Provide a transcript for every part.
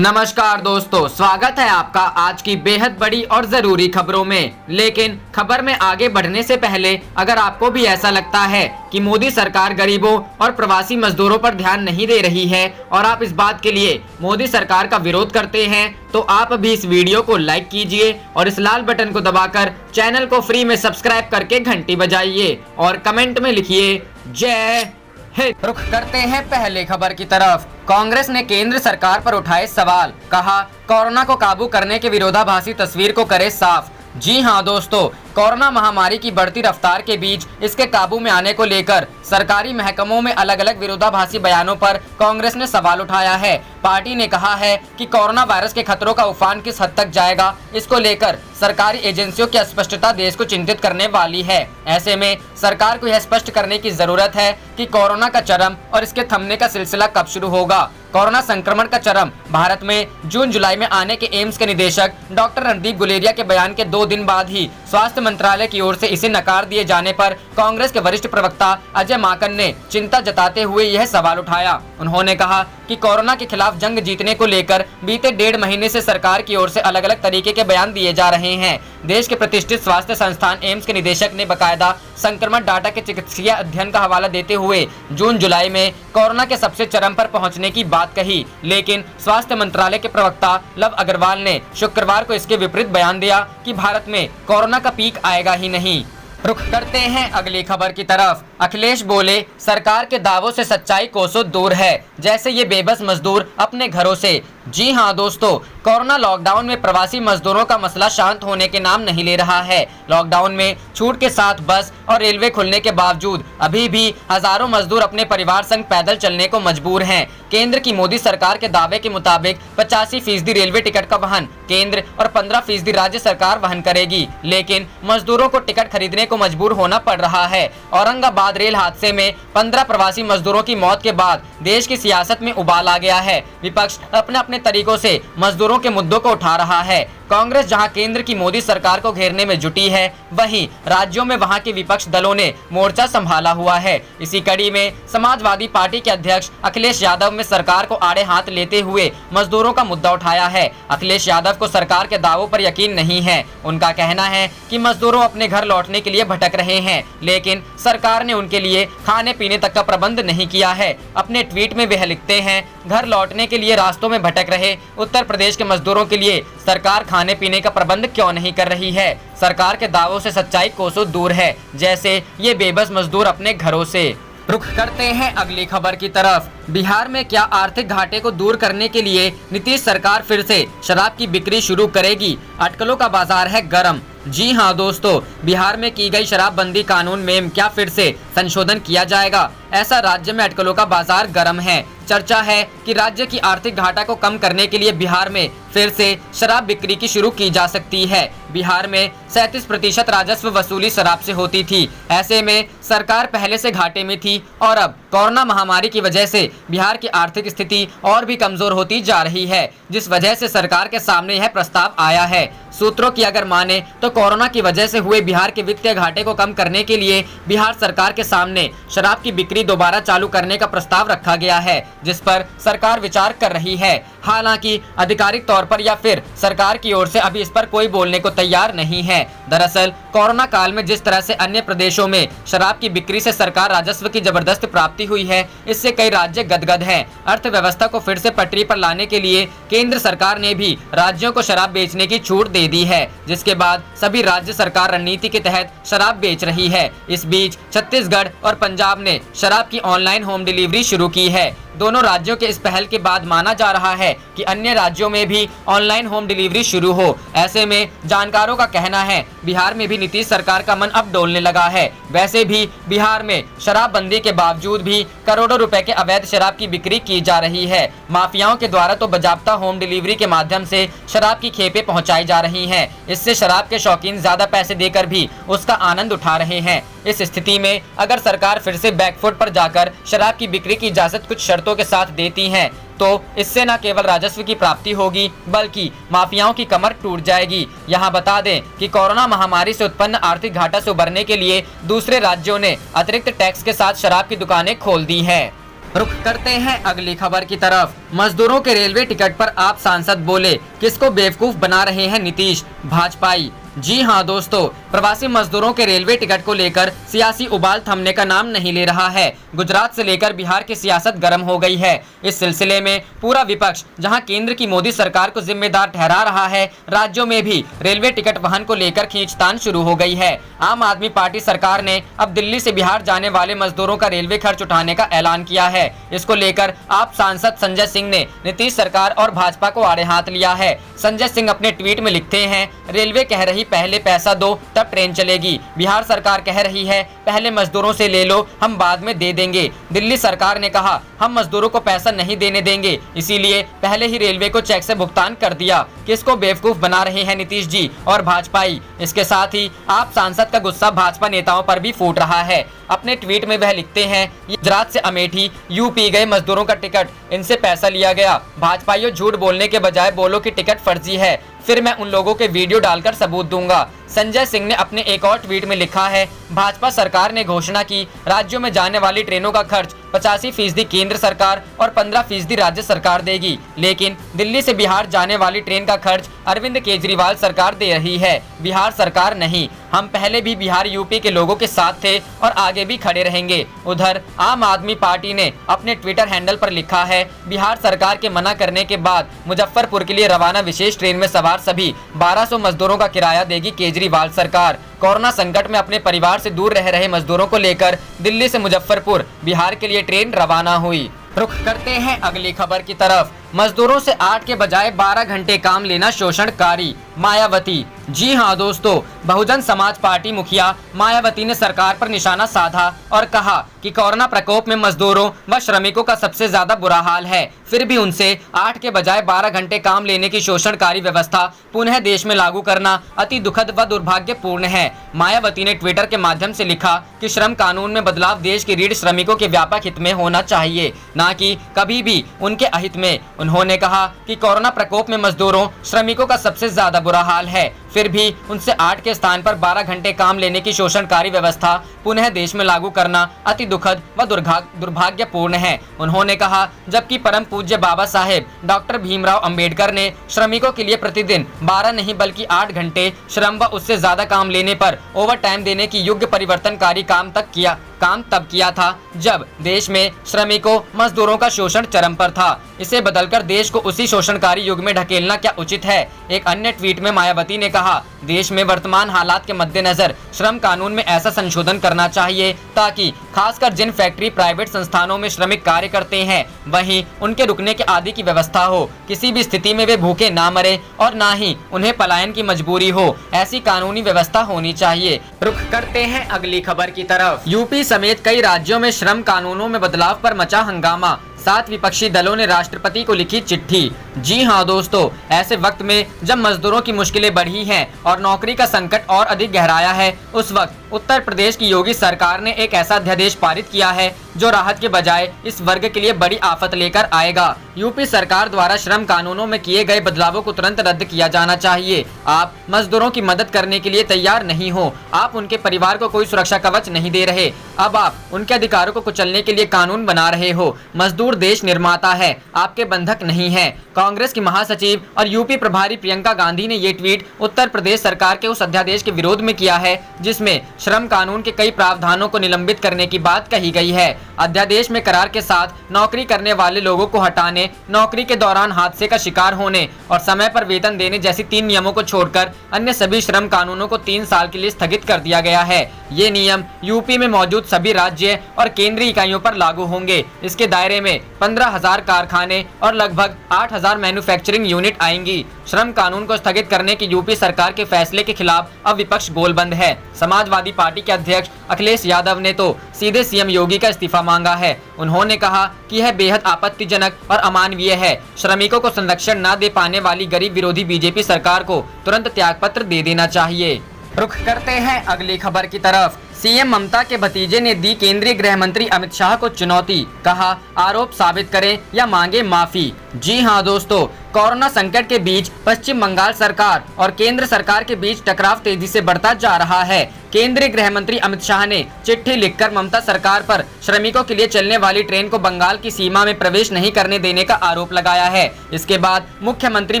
नमस्कार दोस्तों, स्वागत है आपका आज की बेहद बड़ी और जरूरी खबरों में। लेकिन खबर में आगे बढ़ने से पहले अगर आपको भी ऐसा लगता है कि मोदी सरकार गरीबों और प्रवासी मजदूरों पर ध्यान नहीं दे रही है और आप इस बात के लिए मोदी सरकार का विरोध करते हैं, तो आप भी इस वीडियो को लाइक कीजिए और इस लाल बटन को दबाकर चैनल को फ्री में सब्सक्राइब करके घंटी बजाइए और कमेंट में लिखिए जय हिंद। रुख करते हैं पहले खबर की तरफ। कांग्रेस ने केंद्र सरकार पर उठाए सवाल, कहा कोरोना को काबू करने के विरोधाभासी तस्वीर को करे साफ। जी हां दोस्तों, कोरोना महामारी की बढ़ती रफ्तार के बीच इसके काबू में आने को लेकर सरकारी महकमों में अलग अलग विरोधाभासी बयानों पर कांग्रेस ने सवाल उठाया है। पार्टी ने कहा है कि कोरोना वायरस के खतरों का उफान किस हद तक जाएगा, इसको लेकर सरकारी एजेंसियों की अस्पष्टता देश को चिंतित करने वाली है। ऐसे में सरकार को यह स्पष्ट करने की जरूरत है कि कोरोना का चरम और इसके थमने का सिलसिला कब शुरू होगा। कोरोना संक्रमण का चरम भारत में जून जुलाई में आने के एम्स के निदेशक डॉक्टर रणदीप गुलेरिया के बयान के 2 दिन बाद ही स्वास्थ्य मंत्रालय की ओर से इसे नकार दिए जाने पर कांग्रेस के वरिष्ठ प्रवक्ता अजय माकन ने चिंता जताते हुए यह सवाल उठाया। उन्होंने कहा कि कोरोना के खिलाफ जंग जीतने को लेकर बीते 1.5 महीने से सरकार की ओर से अलग अलग तरीके के बयान दिए जा रहे हैं। देश के प्रतिष्ठित स्वास्थ्य संस्थान एम्स के निदेशक ने बकायदा संक्रमण डाटा के चिकित्सीय अध्ययन का हवाला देते हुए जून जुलाई में कोरोना के सबसे चरम पर पहुंचने की बात कही, लेकिन स्वास्थ्य मंत्रालय के प्रवक्ता लव अग्रवाल ने शुक्रवार को इसके विपरीत बयान दिया कि भारत में कोरोना का पीक आएगा ही नहीं। रुख करते हैं अगली खबर की तरफ। अखिलेश बोले सरकार के दावों से सच्चाई कोसों दूर है, जैसे ये बेबस मजदूर अपने घरों से। जी हां दोस्तों, कोरोना लॉकडाउन में प्रवासी मजदूरों का मसला शांत होने के नाम नहीं ले रहा है। लॉकडाउन में छूट के साथ बस और रेलवे खुलने के बावजूद अभी भी हजारों मजदूर अपने परिवार संग पैदल चलने को मजबूर हैं। केंद्र की मोदी सरकार के दावे के मुताबिक 85% रेलवे टिकट का वहन केंद्र और 15% राज्य सरकार वहन करेगी, लेकिन मजदूरों को टिकट खरीदने को मजबूर होना पड़ रहा है। औरंगाबाद रेल हादसे में 15 प्रवासी मजदूरों की मौत के बाद देश की सियासत में उबाल आ गया है। विपक्ष अपने अपने तरीकों से मजदूरों के मुद्दों को उठा रहा है। कांग्रेस जहां केंद्र की मोदी सरकार को घेरने में जुटी है, वहीं राज्यों में वहां के विपक्ष दलों ने मोर्चा संभाला हुआ है। इसी कड़ी में समाजवादी पार्टी के अध्यक्ष अखिलेश यादव में सरकार को आड़े हाथ लेते हुए मजदूरों का मुद्दा उठाया है। अखिलेश यादव को सरकार के दावों पर यकीन नहीं है। उनका कहना है कि मजदूरों अपने घर लौटने के लिए भटक रहे हैं, लेकिन सरकार ने उनके लिए खाने पीने तक का प्रबंध नहीं किया है। अपने ट्वीट में वह लिखते हैं, घर लौटने के लिए रास्तों में भटक रहे उत्तर प्रदेश के मजदूरों के लिए सरकार खाने पीने का प्रबंध क्यों नहीं कर रही है। सरकार के दावों से सच्चाई कोसों दूर है, जैसे ये बेबस मजदूर अपने घरों से। रुख करते हैं अगली खबर की तरफ। बिहार में क्या आर्थिक घाटे को दूर करने के लिए नीतीश सरकार फिर से शराब की बिक्री शुरू करेगी? अटकलों का बाजार है गर्म। जी हां दोस्तों, बिहार में की गई शराबबंदी कानून में क्या फिर से संशोधन किया जाएगा? ऐसा राज्य में अटकलों का बाजार गर्म है। चर्चा है कि राज्य की आर्थिक घाटा को कम करने के लिए बिहार में फिर से शराब बिक्री की शुरू की जा सकती है। बिहार में 37% राजस्व वसूली शराब से होती थी। ऐसे में सरकार पहले से घाटे में थी और अब कोरोना महामारी की वजह से बिहार की आर्थिक स्थिति और भी कमजोर होती जा रही है, जिस वजह से सरकार के सामने यह प्रस्ताव आया है। सूत्रों की अगर माने तो कोरोना की वजह से हुए बिहार के वित्तीय घाटे को कम करने के लिए बिहार सरकार के सामने शराब की बिक्री दोबारा चालू करने का प्रस्ताव रखा गया है, जिस पर सरकार विचार कर रही है। हालांकि आधिकारिक तौर पर या फिर सरकार की ओर से अभी इस पर कोई बोलने को तैयार नहीं है। दरअसल कोरोना काल में जिस तरह से अन्य प्रदेशों में शराब की बिक्री से सरकार राजस्व की जबरदस्त प्राप्ति हुई है, इससे कई राज्य गदगद हैं। अर्थव्यवस्था को फिर से पटरी पर लाने के लिए केंद्र सरकार ने भी राज्यों को शराब बेचने की छूट दे दी है, जिसके बाद सभी राज्य सरकार रणनीति के तहत शराब बेच रही है। इस बीच छत्तीसगढ़ और पंजाब ने शराब की ऑनलाइन होम डिलीवरी शुरू की है। दोनों राज्यों के इस पहल के बाद माना जा रहा है कि अन्य राज्यों में भी ऑनलाइन होम डिलीवरी शुरू हो। ऐसे में जानकारों का कहना है बिहार में भी नीतीश सरकार का मन अब डोलने लगा है। वैसे भी बिहार में शराबबंदी के बावजूद भी करोड़ों रुपए के अवैध शराब की बिक्री की जा रही है। माफियाओं के द्वारा तो बाजाप्ता होम डिलीवरी के माध्यम से शराब की खेपें पहुंचाई जा रही हैं। इससे शराब के शौकीन ज्यादा पैसे देकर भी उसका आनंद उठा रहे हैं। इस स्थिति में अगर सरकार फिर से बैकफुट पर जाकर शराब की बिक्री की इजाजत कुछ शर्तों के साथ देती है, तो इससे न केवल राजस्व की प्राप्ति होगी बल्कि माफियाओं की कमर टूट जाएगी। यहाँ बता दें कि कोरोना महामारी से उत्पन्न आर्थिक घाटा से उबरने के लिए दूसरे राज्यों ने अतिरिक्त टैक्स के साथ शराब की दुकानें खोल दी हैं। रुख करते हैं अगली खबर की तरफ। मजदूरों के रेलवे टिकट पर आप सांसद बोले, किसको बेवकूफ बना रहे हैं नीतीश, भाजपाई। जी हां दोस्तों, प्रवासी मजदूरों के रेलवे टिकट को लेकर सियासी उबाल थमने का नाम नहीं ले रहा है। गुजरात से लेकर बिहार की सियासत गर्म हो गई है। इस सिलसिले में पूरा विपक्ष जहां केंद्र की मोदी सरकार को जिम्मेदार ठहरा रहा है, राज्यों में भी रेलवे टिकट वहन को लेकर खींचतान शुरू हो गई है। आम आदमी पार्टी सरकार ने अब दिल्ली से बिहार जाने वाले मजदूरों का रेलवे खर्च उठाने का ऐलान किया है। इसको लेकर आप सांसद संजय सिंह ने नीतीश सरकार और भाजपा को आड़े हाथ लिया है। संजय सिंह अपने ट्वीट में लिखते हैं, रेलवे कह रही पहले पैसा दो तब ट्रेन चलेगी। बिहार सरकार कह रही है पहले मजदूरों से ले लो, हम बाद में दे देंगे। दिल्ली सरकार ने कहा हम मजदूरों को पैसा नहीं देने देंगे, इसीलिए पहले ही रेलवे को चेक से भुगतान कर दिया। किसको बेवकूफ बना रहे हैं नीतीश जी और भाजपाई। इसके साथ ही आप सांसद का गुस्सा भाजपा नेताओं पर भी फूट रहा है। अपने ट्वीट में वह लिखते हैं, गुजरात से अमेठी यूपी गए मजदूरों का टिकट, इनसे पैसा लिया गया। भाजपाइयों, झूठ बोलने के बजाय बोलो कि टिकट फर्जी है, फिर मैं उन लोगों के वीडियो डालकर सबूत दूंगा। संजय सिंह ने अपने एक और ट्वीट में लिखा है, भाजपा सरकार ने घोषणा की राज्यों में जाने वाली ट्रेनों का खर्च 85% केंद्र सरकार और 15% राज्य सरकार देगी, लेकिन दिल्ली से बिहार जाने वाली ट्रेन का खर्च अरविंद केजरीवाल सरकार दे रही है, बिहार सरकार नहीं। हम पहले भी बिहार यूपी के लोगों के साथ थे और आगे भी खड़े रहेंगे। उधर आम आदमी पार्टी ने अपने ट्विटर हैंडल पर लिखा है, बिहार सरकार के मना करने के बाद मुजफ्फरपुर के लिए रवाना विशेष ट्रेन में सवार सभी 1200 मजदूरों का किराया देगी केजरीवाल सरकार। कोरोना संकट में अपने परिवार से दूर रह रहे मजदूरों को लेकर दिल्ली से मुजफ्फरपुर बिहार के लिए ट्रेन रवाना हुई। रुख करते हैं अगली खबर की तरफ। मजदूरों से 8 के बजाय 12 घंटे काम लेना शोषणकारी, मायावती। जी हां दोस्तों, बहुजन समाज पार्टी मुखिया मायावती ने सरकार पर निशाना साधा और कहा कि कोरोना प्रकोप में मजदूरों व श्रमिकों का सबसे ज्यादा बुरा हाल है, फिर भी उनसे 8 के बजाय 12 घंटे काम लेने की शोषणकारी व्यवस्था पुनः देश में लागू करना अति दुखद व दुर्भाग्यपूर्ण है। मायावती ने ट्विटर के माध्यम से लिखा कि श्रम कानून में बदलाव देश की रीढ़ श्रमिकों के व्यापक हित में होना चाहिए, न कि कभी भी उनके अहित में। उन्होंने कहा कि कोरोना प्रकोप में मजदूरों श्रमिकों का सबसे ज्यादा बुरा हाल है, फिर भी उनसे 8 के स्थान पर 12 घंटे काम लेने की शोषणकारी व्यवस्था पुनः देश में लागू करना अति दुखद व दुर्भाग्यपूर्ण है। उन्होंने कहा, जबकि परम पूज्य बाबा साहेब डॉक्टर भीमराव अंबेडकर ने श्रमिकों के लिए प्रतिदिन 12 नहीं बल्कि 8 घंटे श्रम व उससे ज्यादा काम लेने पर ओवर टाइम देने की युग परिवर्तनकारी काम तब किया था जब देश में श्रमिकों मजदूरों का शोषण चरम पर था। इसे बदलकर देश को उसी शोषणकारी युग में ढकेलना क्या उचित है। एक अन्य ट्वीट में मायावती ने कहा, देश में वर्तमान हालात के मद्देनजर श्रम कानून में ऐसा संशोधन करना चाहिए ताकि खासकर जिन फैक्ट्री प्राइवेट संस्थानों में श्रमिक कार्य करते हैं वहीं उनके रुकने के आदि की व्यवस्था हो। किसी भी स्थिति में वे भूखे ना मरे और ना ही उन्हें पलायन की मजबूरी हो, ऐसी कानूनी व्यवस्था होनी चाहिए। रुख करते हैं अगली खबर की तरफ। यूपी समेत कई राज्यों में श्रम कानूनों में बदलाव पर मचा हंगामा, 7 विपक्षी दलों ने राष्ट्रपति को लिखी चिट्ठी। जी हां दोस्तों, ऐसे वक्त में जब मजदूरों की मुश्किलें बढ़ी हैं और नौकरी का संकट और अधिक गहराया है, उस वक्त उत्तर प्रदेश की योगी सरकार ने एक ऐसा अध्यादेश पारित किया है जो राहत के बजाय इस वर्ग के लिए बड़ी आफत लेकर आएगा। यूपी सरकार द्वारा श्रम कानूनों में किए गए बदलावों को तुरंत रद्द किया जाना चाहिए। आप मजदूरों की मदद करने के लिए तैयार नहीं हो, आप उनके परिवार को कोई सुरक्षा कवच नहीं दे रहे, अब आप उनके अधिकारों को कुचलने के लिए कानून बना रहे हो। मजदूर देश निर्माता है, आपके बंधक नहीं है। कांग्रेस की महासचिव और यूपी प्रभारी प्रियंका गांधी ने ये ट्वीट उत्तर प्रदेश सरकार के उस अध्यादेश के विरोध में किया है जिसमें श्रम कानून के कई प्रावधानों को निलंबित करने की बात कही गई है। अध्यादेश में करार के साथ नौकरी करने वाले लोगों को हटाने, नौकरी के दौरान हादसे का शिकार होने और समय पर वेतन देने जैसी 3 नियमों को छोड़कर अन्य सभी श्रम कानूनों को 3 साल के लिए स्थगित कर दिया गया है। ये नियम यूपी में मौजूद सभी राज्य और केंद्रीय इकाइयों पर लागू होंगे। इसके दायरे में 15,000 कारखाने और लगभग 8,000 मैन्युफैक्चरिंग यूनिट आएंगी। श्रम कानून को स्थगित करने की यूपी सरकार के फैसले के खिलाफ अब विपक्ष गोलबंद है। समाजवादी पार्टी के अध्यक्ष अखिलेश यादव ने तो सीधे सीएम योगी का इस्तीफा मांगा है। उन्होंने कहा कि यह बेहद आपत्तिजनक और अमानवीय है। श्रमिकों को संरक्षण न दे पाने वाली गरीब विरोधी बीजेपी सरकार को तुरंत त्यागपत्र दे देना चाहिए। रुख करते हैं अगली खबर की तरफ। सीएम ममता के भतीजे ने दी केंद्रीय गृह मंत्री अमित शाह को चुनौती, कहा आरोप साबित करें या मांगे माफी। जी हां दोस्तों, कोरोना संकट के बीच पश्चिम बंगाल सरकार और केंद्र सरकार के बीच टकराव तेजी से बढ़ता जा रहा है। केंद्रीय गृह मंत्री अमित शाह ने चिट्ठी लिखकर ममता सरकार पर श्रमिकों के लिए चलने वाली ट्रेन को बंगाल की सीमा में प्रवेश नहीं करने देने का आरोप लगाया है। इसके बाद मुख्यमंत्री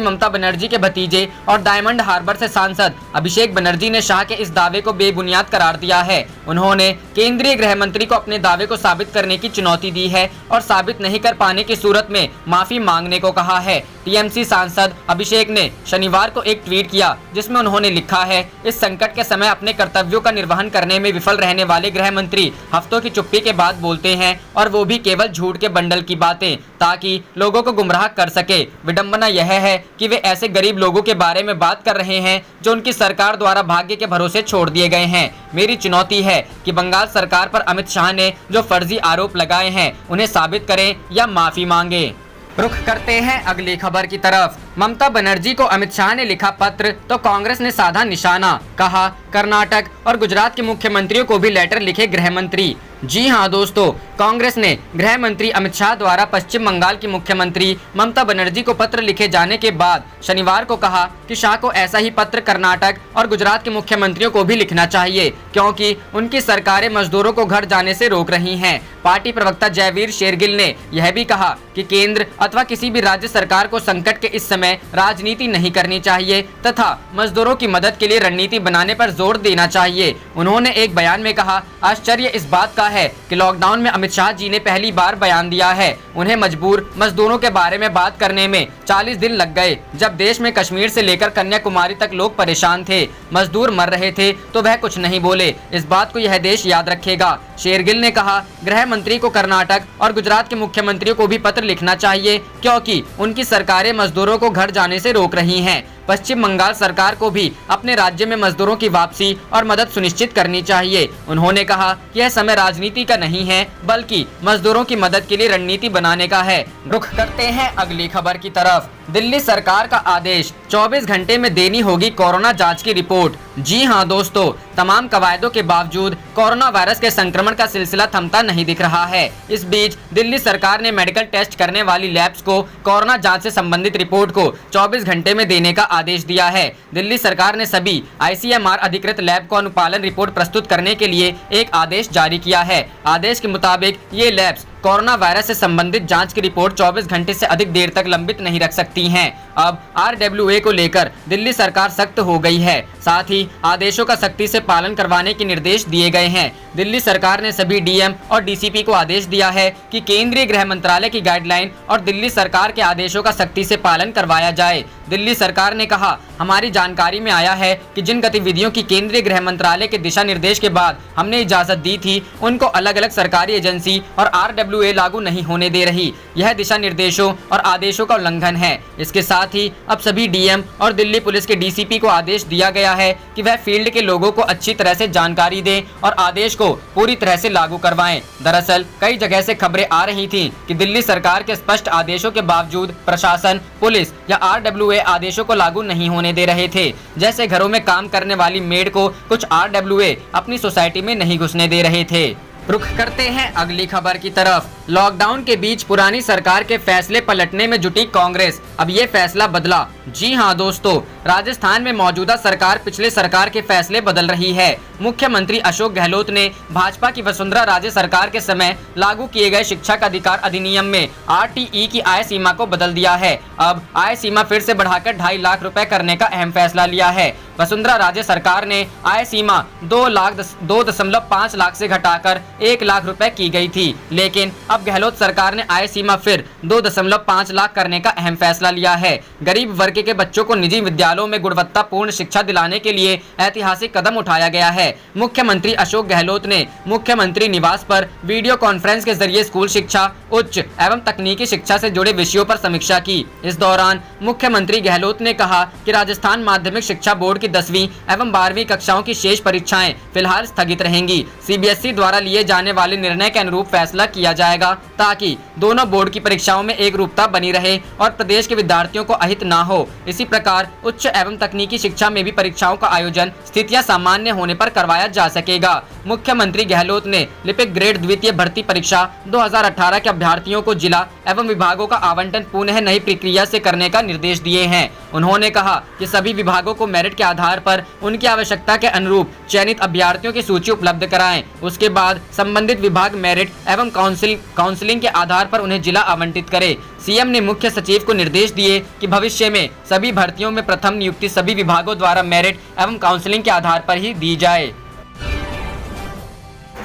ममता बनर्जी के भतीजे और डायमंड हार्बर से सांसद अभिषेक बनर्जी ने शाह के इस दावे को बेबुनियाद करार दिया है। उन्होंने केंद्रीय गृह मंत्री को अपने दावे को साबित करने की चुनौती दी है और साबित नहीं कर पाने की सूरत में माफी मांगने को कहा है। टीएमसी सांसद अभिषेक ने शनिवार को एक ट्वीट किया जिसमें उन्होंने लिखा है, इस संकट के समय अपने कर्तव्यों का निर्वहन करने में विफल रहने वाले गृह मंत्री हफ्तों की चुप्पी के बाद बोलते हैं, और वो भी केवल झूठ के बंडल की बातें, ताकि लोगों को गुमराह कर सके। विडंबना यह है कि वे ऐसे गरीब लोगों के बारे में बात कर रहे हैं जो उनकी सरकार द्वारा भाग्य के भरोसे छोड़ दिए गए हैं। मेरी चुनौती है कि बंगाल सरकार पर अमित शाह ने जो फर्जी आरोप लगाए हैं उन्हें साबित करें या माफी मांगे। रुख करते हैं अगली खबर की तरफ। ममता बनर्जी को अमित शाह ने लिखा पत्र तो कांग्रेस ने साधा निशाना, कहा कर्नाटक और गुजरात के मुख्यमंत्रियों को भी लेटर लिखे गृह मंत्री। जी हां दोस्तों, कांग्रेस ने गृह मंत्री अमित शाह द्वारा पश्चिम बंगाल की मुख्यमंत्री ममता बनर्जी को पत्र लिखे जाने के बाद शनिवार को कहा कि शाह को ऐसा ही पत्र कर्नाटक और गुजरात के मुख्यमंत्रियों को भी लिखना चाहिए, क्योंकि उनकी सरकारें मजदूरों को घर जाने से रोक रही हैं। पार्टी प्रवक्ता जयवीर शेरगिल ने यह भी कहा कि केंद्र अथवा किसी भी राज्य सरकार को संकट के इस समय राजनीति नहीं करनी चाहिए तथा मजदूरों की मदद के लिए रणनीति बनाने पर जोर देना चाहिए। उन्होंने एक बयान में कहा, आश्चर्य इस बात का है कि लॉकडाउन में अमित शाह जी ने पहली बार बयान दिया है। उन्हें मजबूर मजदूरों के बारे में बात करने में 40 दिन लग गए, जब देश में कश्मीर से लेकर कन्याकुमारी तक लोग परेशान थे, मजदूर मर रहे थे, तो वह कुछ नहीं बोले। इस बात को यह देश याद रखेगा। शेरगिल ने कहा, गृह मंत्री को कर्नाटक और गुजरात के मुख्यमंत्रियों को भी पत्र लिखना चाहिए, क्योंकि उनकी सरकारें मजदूरों को घर जाने से रोक रही हैं। पश्चिम बंगाल सरकार को भी अपने राज्य में मजदूरों की वापसी और मदद सुनिश्चित करनी चाहिए। उन्होंने कहा कि यह समय राजनीति का नहीं है, बल्कि मजदूरों की मदद के लिए रणनीति बनाने का है। रुख करते हैं अगली खबर की तरफ। दिल्ली सरकार का आदेश, 24 घंटे में देनी होगी कोरोना जांच की रिपोर्ट। जी हां दोस्तों, तमाम कवायदों के बावजूद कोरोना वायरस के संक्रमण का सिलसिला थमता नहीं दिख रहा है। इस बीच दिल्ली सरकार ने मेडिकल टेस्ट करने वाली लैब्स को कोरोना जांच से संबंधित रिपोर्ट को 24 घंटे में देने का आदेश दिया है। दिल्ली सरकार ने सभी ICMR अधिकृत लैब को अनुपालन रिपोर्ट प्रस्तुत करने के लिए एक आदेश जारी किया है। आदेश के मुताबिक ये लैब्स कोरोना वायरस से संबंधित जांच की रिपोर्ट 24 घंटे से अधिक देर तक लंबित नहीं रख सकती हैं। अब RWA को लेकर दिल्ली सरकार सख्त हो गई है। साथ ही आदेशों का सख्ती से पालन करवाने के निर्देश दिए गए हैं। दिल्ली सरकार ने सभी DM और DCP को आदेश दिया है कि केंद्रीय गृह मंत्रालय की गाइडलाइन और दिल्ली सरकार के आदेशों का सख्ती से पालन करवाया जाए। दिल्ली सरकार ने कहा, हमारी जानकारी में आया है कि जिन गतिविधियों की केंद्रीय गृह मंत्रालय के दिशा निर्देश के बाद हमने इजाजत दी थी, उनको अलग अलग सरकारी एजेंसी और RWA लागू नहीं होने दे रही। यह दिशा निर्देशों और आदेशों का उल्लंघन है। इसके साथ ही अब सभी DM और दिल्ली पुलिस के DCP को आदेश दिया गया है कि वह फील्ड के लोगों को अच्छी तरह से जानकारी दें और आदेश को पूरी तरह से लागू करवाएं। दरअसल कई जगह से खबरें आ रही थीं कि दिल्ली सरकार के स्पष्ट आदेशों के बावजूद प्रशासन, पुलिस या RWA आदेशों को लागू नहीं होने दे रहे थे। जैसे घरों में काम करने वाली मेड को कुछ RWA अपनी सोसाइटी में नहीं घुसने दे रहे थे। रुख करते हैं अगली खबर की तरफ। लॉकडाउन के बीच पुरानी सरकार के फैसले पलटने में जुटी कांग्रेस, अब ये फैसला बदला। जी हां दोस्तों, राजस्थान में मौजूदा सरकार पिछले सरकार के फैसले बदल रही है। मुख्यमंत्री अशोक गहलोत ने भाजपा की वसुंधरा राजे सरकार के समय लागू किए गए शिक्षा का अधिकार अधिनियम में RTE की आय सीमा को बदल दिया है। अब आय सीमा फिर से बढ़ाकर 2.5 लाख रुपए करने का अहम फैसला लिया है। वसुंधरा राजे सरकार ने आय सीमा 2.5 लाख से घटाकर 1 लाख रुपए की गई थी, लेकिन अब गहलोत सरकार ने आय सीमा फिर 2.5 लाख करने का अहम फैसला लिया है। गरीब वर्ग के बच्चों को निजी विद्यालयों में गुणवत्तापूर्ण शिक्षा दिलाने के लिए ऐतिहासिक कदम उठाया गया है। मुख्यमंत्री अशोक गहलोत ने मुख्यमंत्री निवास पर वीडियो कॉन्फ्रेंस के जरिए स्कूल शिक्षा, उच्च एवं तकनीकी शिक्षा से जुड़े विषयों पर समीक्षा की। इस दौरान मुख्यमंत्री गहलोत ने कहा कि राजस्थान माध्यमिक शिक्षा बोर्ड की 10वीं एवं 12वीं कक्षाओं की शेष परीक्षाएं फिलहाल स्थगित रहेंगी। CBSE द्वारा लिए जाने वाले निर्णय के अनुरूप फैसला किया जाएगा। किया ताकि दोनों बोर्ड की परीक्षाओं में एक रूपता बनी रहे और प्रदेश के विद्यार्थियों को अहित न हो। इसी प्रकार उच्च एवं तकनीकी शिक्षा में भी परीक्षाओं का आयोजन स्थितियां सामान्य होने पर करवाया जा सकेगा। मुख्यमंत्री गहलोत ने लिपिक ग्रेड द्वितीय भर्ती परीक्षा 2018 के अभ्यर्थियों को जिला एवं विभागों का आवंटन पुनः नई प्रक्रिया से करने का निर्देश दिए हैं। उन्होंने कहा कि सभी विभागों को मेरिट के आधार पर उनकी आवश्यकता के अनुरूप चयनित अभ्यर्थियों की सूची उपलब्ध कराएं। उसके बाद संबंधित विभाग मेरिट एवं काउंसलिंग के आधार पर उन्हें जिला आवंटित करे। सीएम ने मुख्य सचिव को निर्देश दिए कि भविष्य में सभी भर्तियों में प्रथम नियुक्ति सभी विभागों द्वारा मेरिट एवं काउंसलिंग के आधार पर ही दी जाए।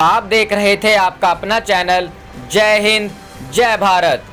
आप देख रहे थे आपका अपना चैनल जय हिंद जय भारत।